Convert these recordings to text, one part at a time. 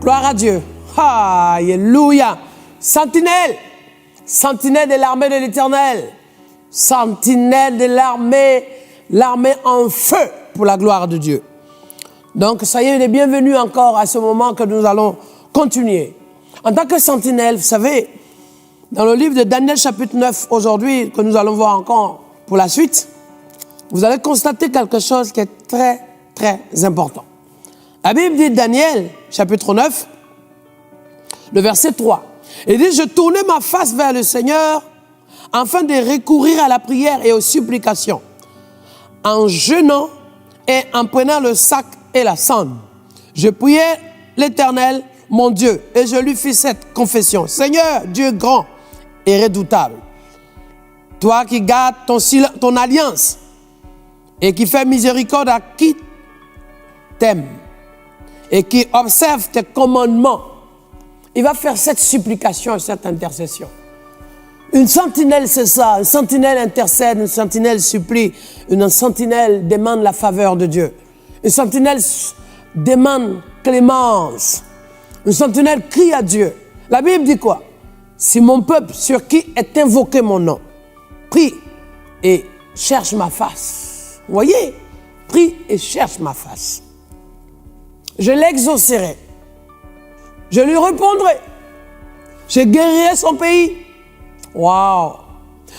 Gloire à Dieu. Alléluia. Sentinelle. Sentinelle de l'armée de l'Éternel. Sentinelle de l'armée en feu pour la gloire de Dieu. Donc, soyez les bienvenus encore à ce moment que nous allons continuer. En tant que sentinelle, vous savez, dans le livre de Daniel chapitre 9, aujourd'hui, que nous allons voir encore pour la suite, vous allez constater quelque chose qui est très, très important. La Bible dit, Daniel, chapitre 9, le verset 3. Il dit, je tournais ma face vers le Seigneur afin de recourir à la prière et aux supplications, en jeûnant et en prenant le sac et la cendre. Je priais l'Éternel, mon Dieu, et je lui fis cette confession. Seigneur, Dieu grand et redoutable, toi qui gardes ton alliance et qui fais miséricorde à qui t'aime et qui observe tes commandements, il va faire cette supplication et cette intercession. Une sentinelle, c'est ça. Une sentinelle intercède, une sentinelle supplie, une sentinelle demande la faveur de Dieu. Une sentinelle demande clémence. Une sentinelle crie à Dieu. La Bible dit quoi? Si mon peuple sur qui est invoqué mon nom, prie et cherche ma face. Vous voyez? Prie et cherche ma face. Je l'exaucerai. Je lui répondrai. Je guérirai son pays. Waouh!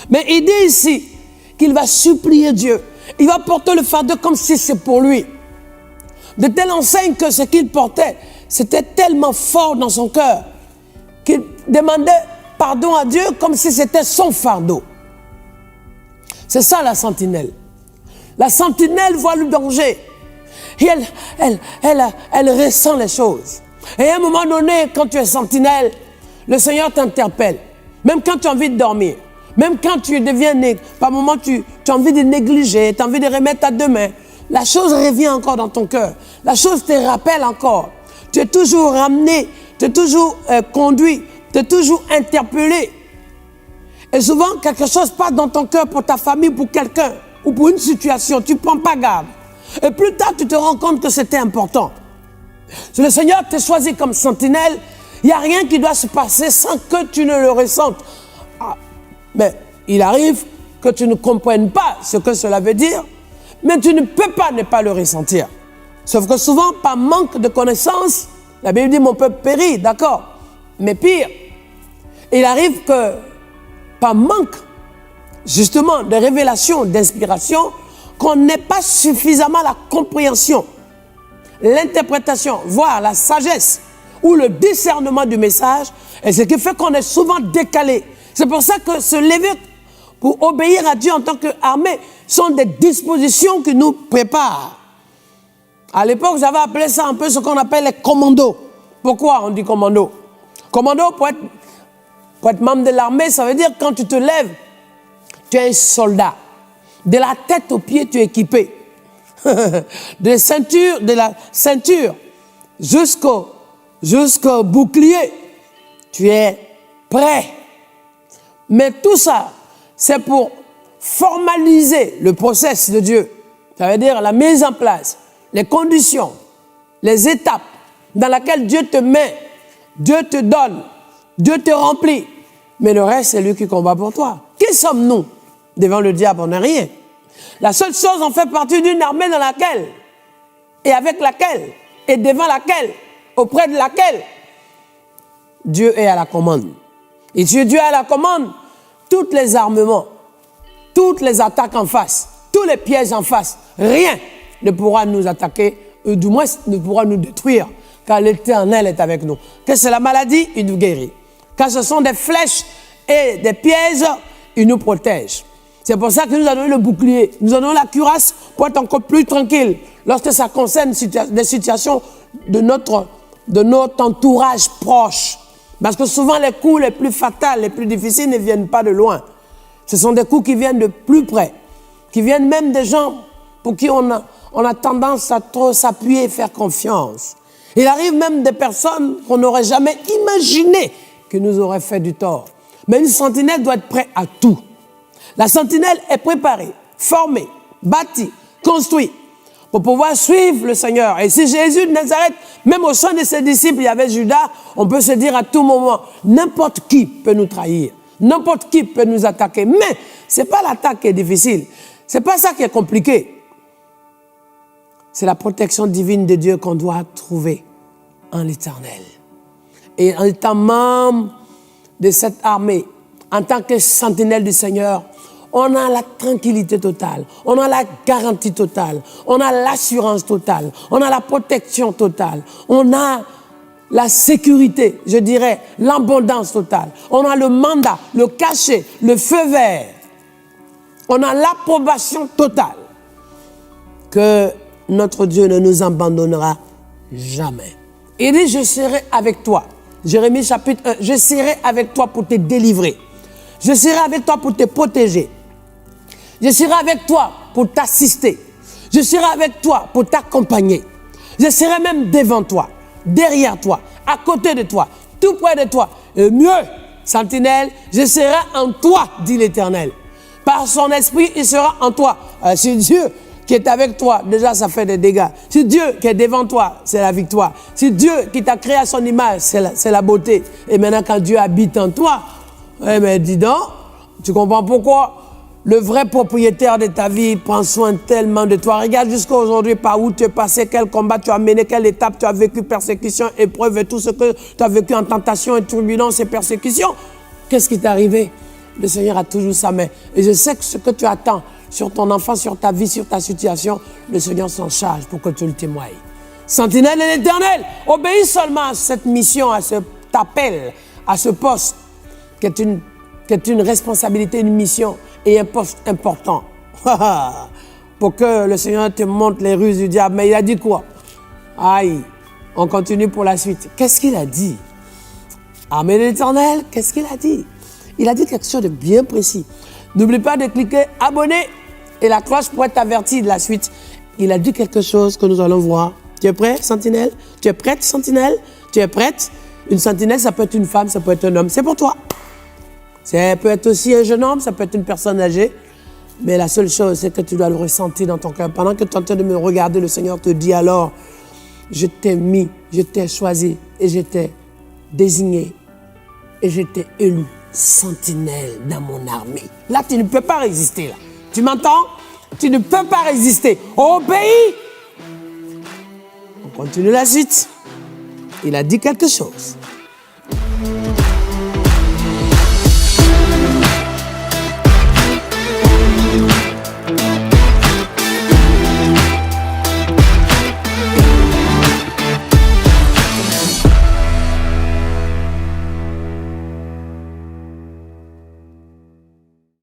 Mais il dit ici qu'il va supplier Dieu. Il va porter le fardeau comme si c'est pour lui. De telle enseigne que ce qu'il portait, c'était tellement fort dans son cœur qu'il demandait pardon à Dieu comme si c'était son fardeau. C'est ça la sentinelle. La sentinelle voit le danger. Et elle ressent les choses. Et à un moment donné, quand tu es sentinelle, le Seigneur t'interpelle. Même quand tu as envie de dormir, même quand tu deviens, par moment tu as envie de négliger, tu as envie de remettre à demain, la chose revient encore dans ton cœur. La chose te rappelle encore. Tu es toujours ramené, tu es toujours conduit, tu es toujours interpellé. Et souvent, quelque chose passe dans ton cœur pour ta famille, pour quelqu'un, ou pour une situation, tu ne prends pas garde. Et plus tard, tu te rends compte que c'était important. Si le Seigneur t'a choisi comme sentinelle, il n'y a rien qui doit se passer sans que tu ne le ressentes. Ah, mais il arrive que tu ne comprennes pas ce que cela veut dire, mais tu ne peux pas ne pas le ressentir. Sauf que souvent, par manque de connaissances, la Bible dit mon peuple périt, d'accord. Mais pire, il arrive que par manque, justement, de révélation, d'inspiration, qu'on n'ait pas suffisamment la compréhension, l'interprétation, voire la sagesse ou le discernement du message, et ce qui fait qu'on est souvent décalé. C'est pour ça que se lever pour obéir à Dieu en tant qu'armée sont des dispositions qui nous préparent. À l'époque, j'avais appelé ça un peu ce qu'on appelle les commandos. Pourquoi on dit commando? Commando, pour être membre de l'armée, ça veut dire quand tu te lèves, tu es un soldat. De la tête aux pieds, tu es équipé. De la ceinture jusqu'au bouclier, tu es prêt. Mais tout ça, c'est pour formaliser le processus de Dieu. Ça veut dire la mise en place, les conditions, les étapes dans lesquelles Dieu te met, Dieu te donne, Dieu te remplit. Mais le reste, c'est lui qui combat pour toi. Qui sommes-nous? Devant le diable, on n'est rien. La seule chose, on fait partie d'une armée dans laquelle, et avec laquelle, et devant laquelle, auprès de laquelle, Dieu est à la commande. Et si Dieu est à la commande, tous les armements, toutes les attaques en face, tous les pièges en face, rien ne pourra nous attaquer, ou du moins ne pourra nous détruire, car l'Éternel est avec nous. Que c'est la maladie, il nous guérit. Quand ce sont des flèches et des pièges, il nous protège. C'est pour ça que nous avons le bouclier, nous avons la cuirasse pour être encore plus tranquille lorsque ça concerne des situations de notre entourage proche. Parce que souvent les coups les plus fatals, les plus difficiles ne viennent pas de loin. Ce sont des coups qui viennent de plus près, qui viennent même des gens pour qui on a tendance à trop s'appuyer et faire confiance. Il arrive même des personnes qu'on n'aurait jamais imaginé qui nous auraient fait du tort. Mais une sentinelle doit être prête à tout. La sentinelle est préparée, formée, bâtie, construite pour pouvoir suivre le Seigneur. Et si Jésus de Nazareth, même au sein de ses disciples, il y avait Judas, on peut se dire à tout moment, n'importe qui peut nous trahir, n'importe qui peut nous attaquer. Mais ce n'est pas l'attaque qui est difficile, ce n'est pas ça qui est compliqué. C'est la protection divine de Dieu qu'on doit trouver en l'Éternel. Et en étant membre de cette armée, en tant que sentinelle du Seigneur, on a la tranquillité totale, on a la garantie totale, on a l'assurance totale, on a la protection totale, on a la sécurité, je dirais, l'abondance totale. On a le mandat, le cachet, le feu vert. On a l'approbation totale que notre Dieu ne nous abandonnera jamais. Il dit, je serai avec toi. Jérémie chapitre 1, je serai avec toi pour te délivrer. Je serai avec toi pour te protéger. Je serai avec toi pour t'assister. Je serai avec toi pour t'accompagner. Je serai même devant toi, derrière toi, à côté de toi, tout près de toi. Et mieux, sentinelle, je serai en toi, dit l'Éternel. Par son esprit, il sera en toi. C'est Dieu qui est avec toi, déjà ça fait des dégâts. C'est Dieu qui est devant toi, c'est la victoire. C'est Dieu qui t'a créé à son image, c'est la beauté. Et maintenant, quand Dieu habite en toi, eh bien, dis donc, tu comprends pourquoi le vrai propriétaire de ta vie prend soin tellement de toi. Regarde jusqu'à aujourd'hui par où tu es passé, quel combat tu as mené, quelle étape tu as vécu, persécution, épreuve et tout ce que tu as vécu en tentation et turbulence et persécution. Qu'est-ce qui t'est arrivé? Le Seigneur a toujours sa main. Et je sais que ce que tu attends sur ton enfant, sur ta vie, sur ta situation, le Seigneur s'en charge pour que tu le témoignes. Sentinelle de l'Éternel, obéis seulement à cette mission, à cet appel, à ce poste, qui est une responsabilité, une mission et un poste important. Pour que le Seigneur te montre les ruses du diable. Mais il a dit quoi? Aïe, on continue pour la suite. Qu'est-ce qu'il a dit? Armée de l'Éternel, qu'est-ce qu'il a dit? Il a dit quelque chose de bien précis. N'oublie pas de cliquer abonner et la cloche pour être averti de la suite. Il a dit quelque chose que nous allons voir. Tu es prêt, sentinelle? Tu es prête, sentinelle? Tu es prête? Une sentinelle, ça peut être une femme, ça peut être un homme. C'est pour toi. Ça peut être aussi un jeune homme, ça peut être une personne âgée. Mais la seule chose, c'est que tu dois le ressentir dans ton cœur. Pendant que tu es en train de me regarder, le Seigneur te dit alors, je t'ai mis, je t'ai choisi et je t'ai désigné et je t'ai élu sentinelle dans mon armée. Là, tu ne peux pas résister. Là. Tu m'entends? Tu ne peux pas résister. Obéis. On continue la suite. Il a dit quelque chose.